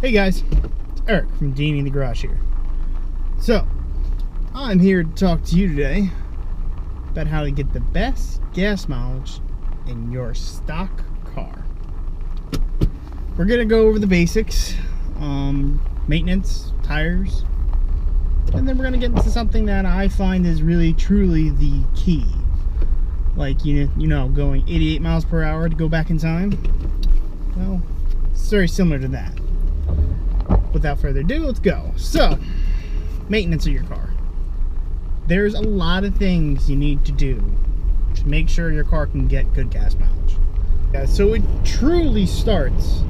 Hey guys, it's Eric from D&E the Garage here. So, I'm here to talk to you today about how to get the best gas mileage in your stock car. We're going to go over the basics, maintenance, tires, and then we're going to get into something that I find is really truly the key. Like, you know, going 88 miles per hour to go back in time. Well, it's very similar to that. Without further ado, let's go. So, maintenance of your car. There's a lot of things you need to do to make sure your car can get good gas mileage. So it truly starts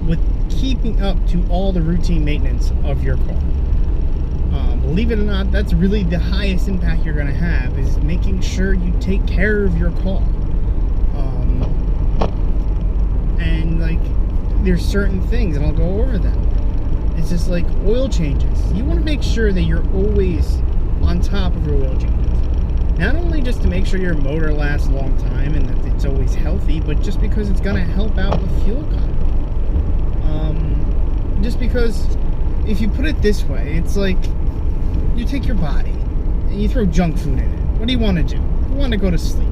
with keeping up to all the routine maintenance of your car. Believe it or not, that's really the highest impact you're going to have, is making sure you take care of your car. And like, there's certain things, and I'll go over them. It's just like oil changes. You want to make sure that you're always on top of your oil changes. Not only just to make sure your motor lasts a long time and that it's always healthy, but just because it's going to help out with fuel economy. Just because, if you put it this way, it's like you take your body and you throw junk food in it. What do you want to do? You want to go to sleep.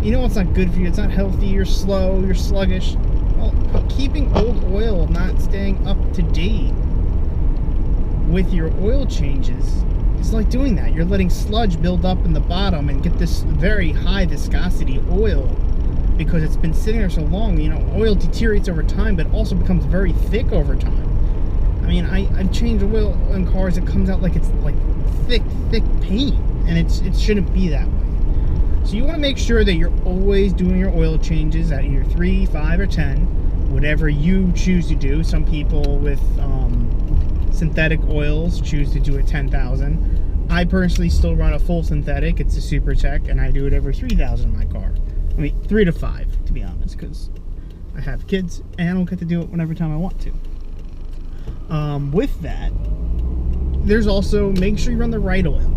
You know it's not good for you. It's not healthy. You're slow. You're sluggish. Well, keeping old oil, not staying up to date with your oil changes, it's like doing that. You're letting sludge build up in the bottom and get this very high viscosity oil because it's been sitting there so long. You know, oil deteriorates over time, but also becomes very thick over time. I mean, I've changed oil in cars. It comes out like it's like thick paint, and it shouldn't be that way. So you want to make sure that you're always doing your oil changes at either 3, 5, or 10, whatever you choose to do. Some people with synthetic oils choose to do it 10,000. I personally still run a full synthetic. It's a Super Tech, and I do it every 3,000 in my car. I mean, 3 to 5, to be honest, because I have kids, and I don't get to do it whenever time I want to. With that, there's also, make sure you run the right oil.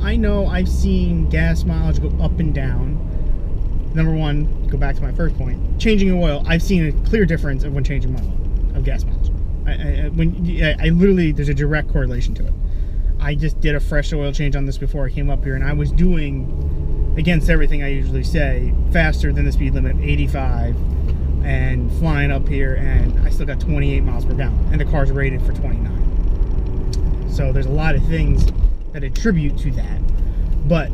I know I've seen gas mileage go up and down. Number one, go back to my first point, changing oil. I've seen a clear difference of when changing my oil of gas mileage. I literally, there's a direct correlation to it. I just did a fresh oil change on this before I came up here, and I was doing, against everything I usually say, faster than the speed limit, 85, and flying up here, and I still got 28 miles per gallon, and the car's rated for 29. So there's a lot of things that attribute to that, but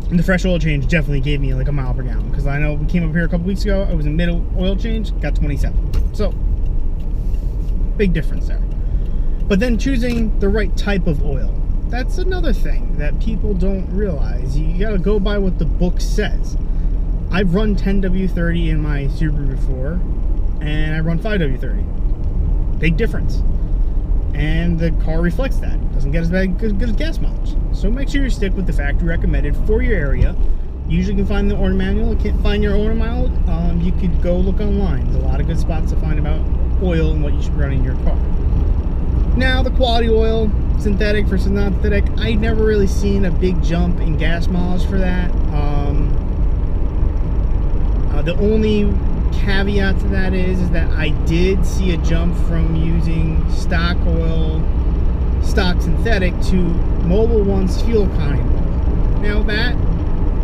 the fresh oil change definitely gave me like a mile per gallon, because I know we came up here a couple weeks ago, I was in middle oil change, got 27. So big difference there. But then choosing the right type of oil, that's another thing that people don't realize. You gotta go by what the book says. I've run 10W30 in my Subaru before, and I run 5W30. Big difference. And the car reflects that. Doesn't get as good as gas mileage. So make sure you stick with the factory recommended for your area. Usually you can find the owner manual. If you can't find your owner manual, you could go look online. There's a lot of good spots to find about oil and what you should run in your car. Now, the quality oil, synthetic versus non-synthetic, I've never really seen a big jump in gas mileage for that. The only caveat to that is that I did see a jump from using stock oil, stock synthetic, to Mobile One's fuel economy oil. Now that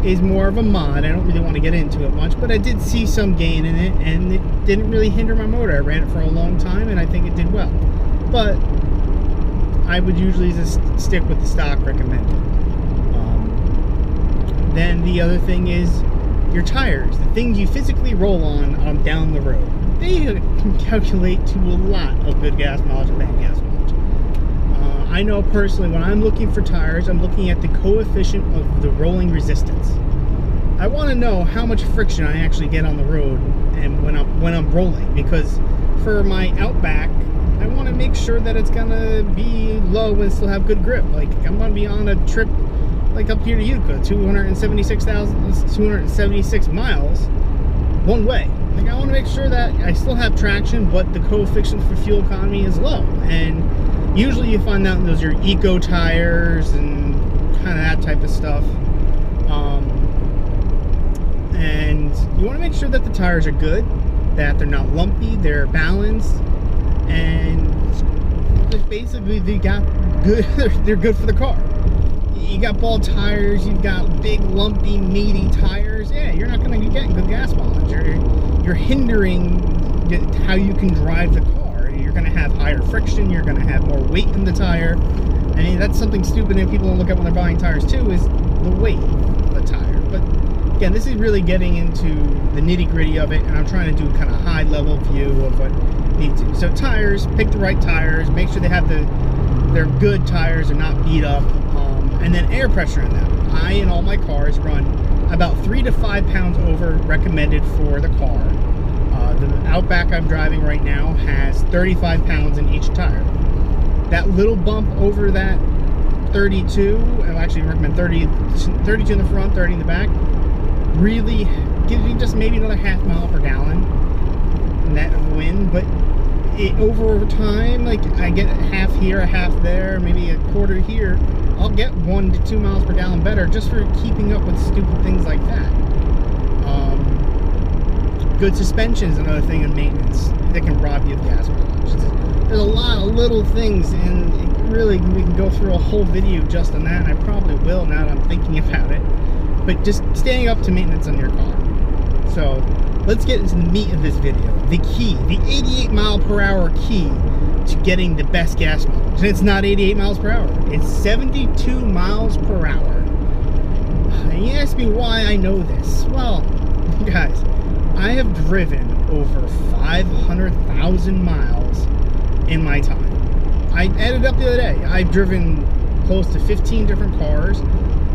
is more of a mod. I don't really want to get into it much, but I did see some gain in it, and it didn't really hinder my motor. I ran it for a long time, and I think it did well. But I would usually just stick with the stock recommended. Then the other thing is your tires, the things you physically roll on down the road. They can calculate to a lot of good gas mileage and bad gas mileage. I know personally, when I'm looking for tires, I'm looking at the coefficient of the rolling resistance. I want to know how much friction I actually get on the road and when I'm rolling, because for my Outback, I want to make sure that it's gonna be low and still have good grip. Like, I'm gonna be on a trip like up here to Utica, 276 miles one way. Like, I want to make sure that I still have traction, but the coefficient for fuel economy is low. And usually you find out those are eco tires and kind of that type of stuff. And you want to make sure that the tires are good, that they're not lumpy, they're balanced. and just basically they got good. They're good for the car. You got bald tires, you've got big, lumpy, meaty tires. Yeah, you're not going to get good gas mileage. You're hindering how you can drive the car. You're going to have higher friction. You're going to have more weight in the tire. I mean, that's something stupid that people don't look at when they're buying tires too, is the weight of the tire. But again, this is really getting into the nitty-gritty of it, and I'm trying to do kind of high-level view of what needs to. So tires, pick the right tires, make sure they have they're good tires, they're not beat up. And then air pressure in them. I, in all my cars, run about 3 to 5 pounds over recommended for the car. The Outback I'm driving right now has 35 pounds in each tire. That little bump over that 32, I actually recommend 32 in the front, 30 in the back, really gives me just maybe another half mile per gallon net of wind. But over time, like I get half here, a half there, maybe a quarter here, I'll get 1 to 2 miles per gallon better just for keeping up with stupid things like that. Good suspension is another thing in maintenance that can rob you of gas mileage. There's a lot of little things, and really we can go through a whole video just on that, and I probably will now that I'm thinking about it. But just staying up to maintenance on your car. So let's get into the meat of this video. The key, the 88 mile per hour key to getting the best gas mileage. And it's not 88 miles per hour. It's 72 miles per hour. And you ask me why I know this. Well, guys, I have driven over 500,000 miles in my time. I added up the other day. I've driven close to 15 different cars.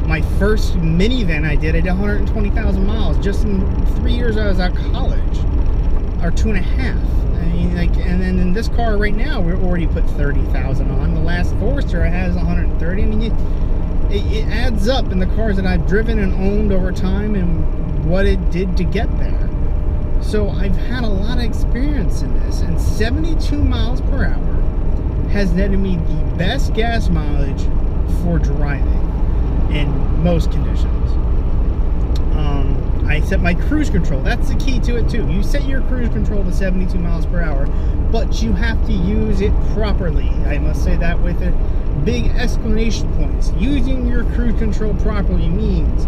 My first minivan I did 120,000 miles just in 3 years I was out of college, or 2.5. I mean, like, and then in this car right now, we're already put 30,000 on. The last Forester I had is 130. I mean, it adds up in the cars that I've driven and owned over time and what it did to get there. So I've had a lot of experience in this, and 72 miles per hour has netted me the best gas mileage for driving in most conditions. I set my cruise control. That's the key to it too. You set your cruise control to 72 miles per hour, but you have to use it properly. I must say that with a big exclamation points. Using your cruise control properly means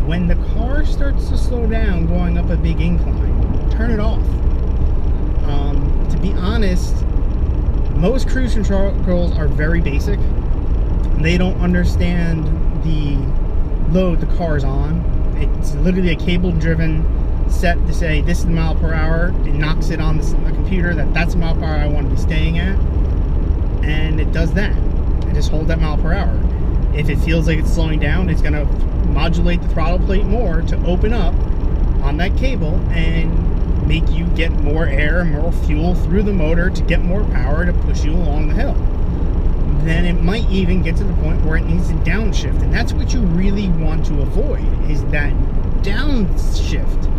when the car starts to slow down going up a big incline, turn it off. To be honest, most cruise controls are very basic. They don't understand the load the car's on. It's literally a cable-driven set to say this is the mile per hour. It knocks it on the computer that's the mile per hour I want to be staying at, and it does that. It just holds that mile per hour. If it feels like it's slowing down, it's going to modulate the throttle plate more to open up on that cable and make you get more air and more fuel through the motor to get more power to push you along the hill. Then it might even get to the point where it needs to downshift, and that's what you really want to avoid, is that downshift.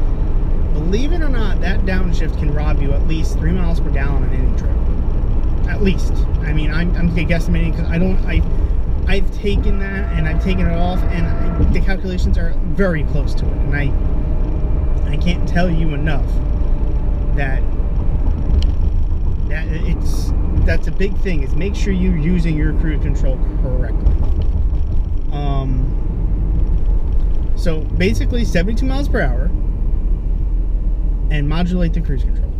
Believe it or not, that downshift can rob you at least 3 miles per gallon on any trip. At least. I mean, I'm guesstimating because I've taken that and I've taken it off, and the calculations are very close to it, and I can't tell you enough that that's a big thing, is make sure you're using your cruise control correctly. So basically 72 miles per hour and modulate the cruise control.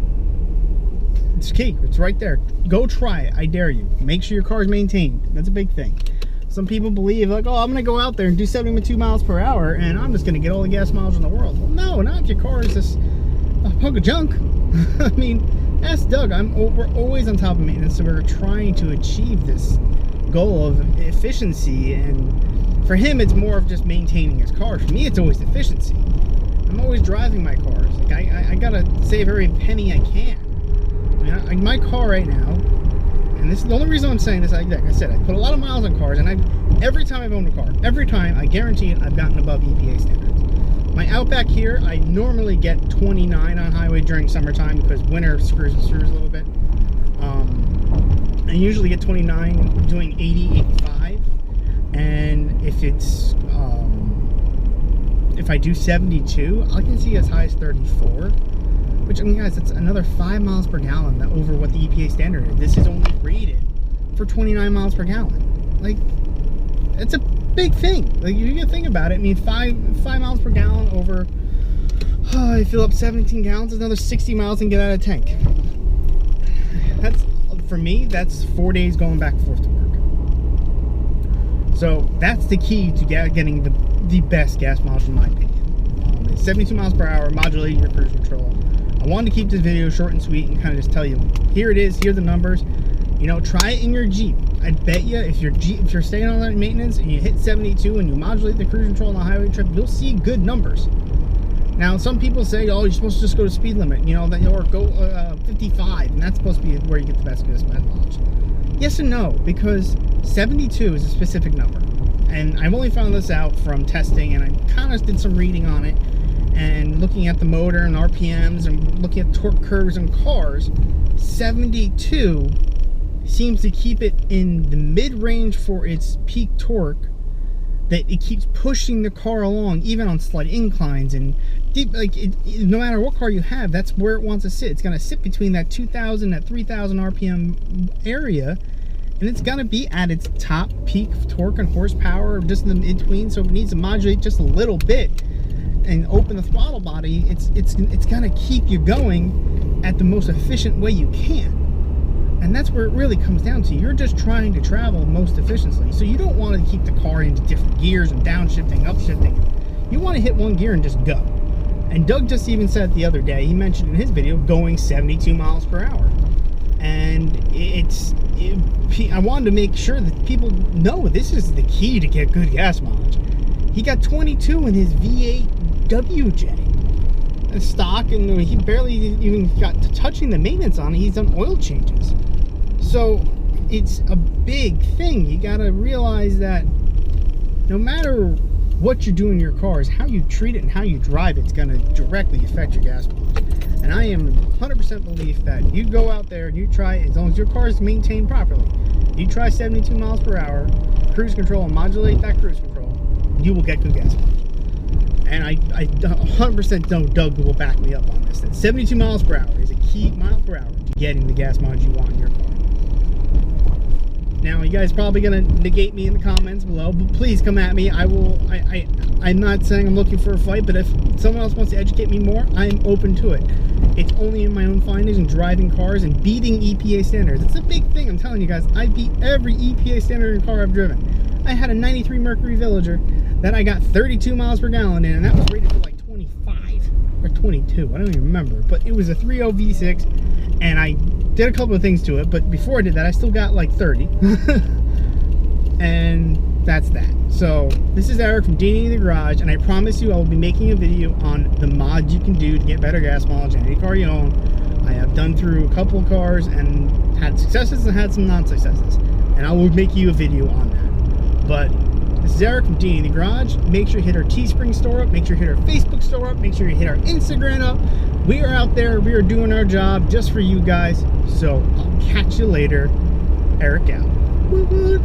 It's key. It's right there. Go try it. I dare you. Make sure your car is maintained. That's a big thing. Some people believe, like, oh, I'm going to go out there and do 72 miles per hour and I'm just going to get all the gas mileage in the world. Well, no, not if your car is just a hunk of junk. I mean, ask Doug. We're always on top of maintenance, so we're trying to achieve this goal of efficiency, and for him, it's more of just maintaining his car. For me, it's always efficiency. I'm always driving my cars. Like, I gotta save every penny I can. I mean, my car right now, and this is the only reason I'm saying this, like I said, I put a lot of miles on cars, and every time I've owned a car, every time, I guarantee it, I've gotten above EPA standards. My Outback here, I normally get 29 on highway during summertime because winter screws a little bit. I usually get 29 doing 80, 85. And if I do 72, I can see as high as 34, which, I mean, guys, that's another 5 miles per gallon over what the EPA standard is. This is only rated for 29 miles per gallon. Like, it's a big thing. Like, you can think about it. I mean, 5 miles per gallon over, I fill up 17 gallons, another 60 miles and get out of the tank. That's, for me, that's 4 days going back and forth to work. So that's the key to getting the best gas mileage, in my opinion. It's 72 miles per hour, modulating your cruise control. I wanted to keep this video short and sweet and kind of just tell you, here it is, here are the numbers. You know, try it in your Jeep. I bet you if you're staying on that maintenance and you hit 72 and you modulate the cruise control on the highway trip, you'll see good numbers. Now, some people say, oh, you're supposed to just go to speed limit, you know, or go 55, and that's supposed to be where you get the best gas mileage. Yes and no, because 72 is a specific number. And I've only found this out from testing, and I kind of did some reading on it and looking at the motor and RPMs and looking at torque curves in cars. 72 seems to keep it in the mid-range for its peak torque, that it keeps pushing the car along even on slight inclines and deep, like no matter what car you have, that's where it wants to sit. It's going to sit between that 2,000 that 3,000 RPM area, and it's going to be at its top peak torque and horsepower, just in the in-between. So if it needs to modulate just a little bit and open the throttle body, it's going to keep you going at the most efficient way you can. And that's where it really comes down to. You're just trying to travel most efficiently. So you don't want to keep the car into different gears and downshifting, upshifting. You want to hit one gear and just go. And Doug just even said the other day, he mentioned in his video, going 72 miles per hour. And I wanted to make sure that people know this is the key to get good gas mileage. He got 22 in his V8 WJ. Stock, and he barely even got to touching the maintenance on it. He's done oil changes. So it's a big thing. You got to realize that no matter what you do in your car, is how you treat it and how you drive it's going to directly affect your gas mileage. And I am 100% belief that you go out there and you try, as long as your car is maintained properly, you try 72 miles per hour cruise control and modulate that cruise control, you will get good gas mileage. And I 100% know Doug will back me up on this, that 72 miles per hour is a key mile per hour to getting the gas mileage you want in your car. Now, you guys probably going to negate me in the comments below, but please come at me. I'm not saying I'm looking for a fight, but if someone else wants to educate me more, I'm open to it. It's only in my own findings and driving cars and beating EPA standards. It's a big thing, I'm telling you guys. I beat every EPA standard in car I've driven. I had a 93 Mercury Villager that I got 32 miles per gallon in, and that was rated for like 25 or 22. I don't even remember, but it was a 3.0 V6, and I did a couple of things to it, but before I did that, I still got like 30. And that's that. So this is Eric from D&E The Garage, and I promise you I will be making a video on the mods you can do to get better gas mileage in any car you own. I have done through a couple of cars and had successes and had some non-successes, and I will make you a video on that. But this is Eric from D&E The Garage. Make sure you hit our TEESPRING store up. Make sure you hit our Facebook store up. Make sure you hit our Instagram up. We are out there. We are doing our job just for you guys. So I'll catch you later. Eric out. Woo-woo.